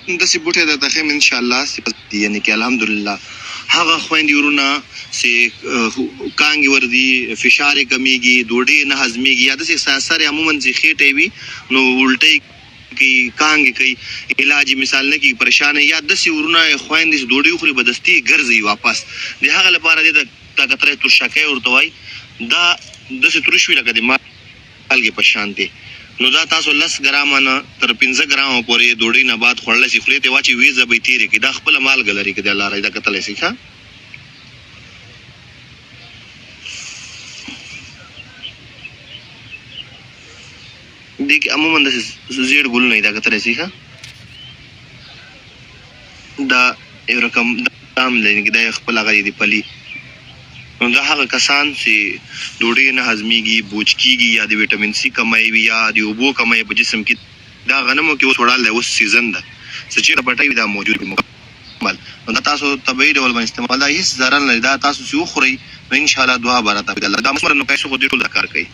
داسې بوټی درته ښیم انشاءالله یعنې کې الحمدلله هغه خویندې ورونه چې کانګې ورځي فشار یې کمیږي ډوډۍ نه هضمېږي یا داسې سر یې عموما چې خېټه وي نو الټۍ کوي کانګې کوي علاج مثال نه کېږي پریشانه یا داسې ورونه خویندې چې ډوډۍ وخوري بدستي ګرځي واپس د هغه لپاره دې ته کتلی ترشکۍ ورته وایي دا داسې تروش وي لکه د مالګې په شان دی نو دا تاسو 10 ګرامه نه تر 15 ګرامه پورې ډوډۍ نه بعد خوړلی شي خولې ته واچي ویزه به یې تېرې کړي دا خپله مالګه لري که د لاره دا کتلی شي ښه دې کې عموما داسې زیړ ګلونه وي دا کتلی شي ښه دا یو رقم دام لري دا یې خپل هغه د پلي نو دا هغه کسان چې ډوډۍ نه هضمېږي بوج کېږي یا د ویټامین سي کمی وي یا د اوبو کمی په جسم کې دا غنمو کې اوس وړال دی اوس سیزن ده څه چېرته پټی وي دا موجود وي مکمل نو دا تاسو طبیعي ډول باندې استعمال دا هېڅ ضرر نه لري دا تاسو چې وخورئ نو انشاءالله دعا به راته دا مثبت نو پیسو خو دې ټول دا کار کوي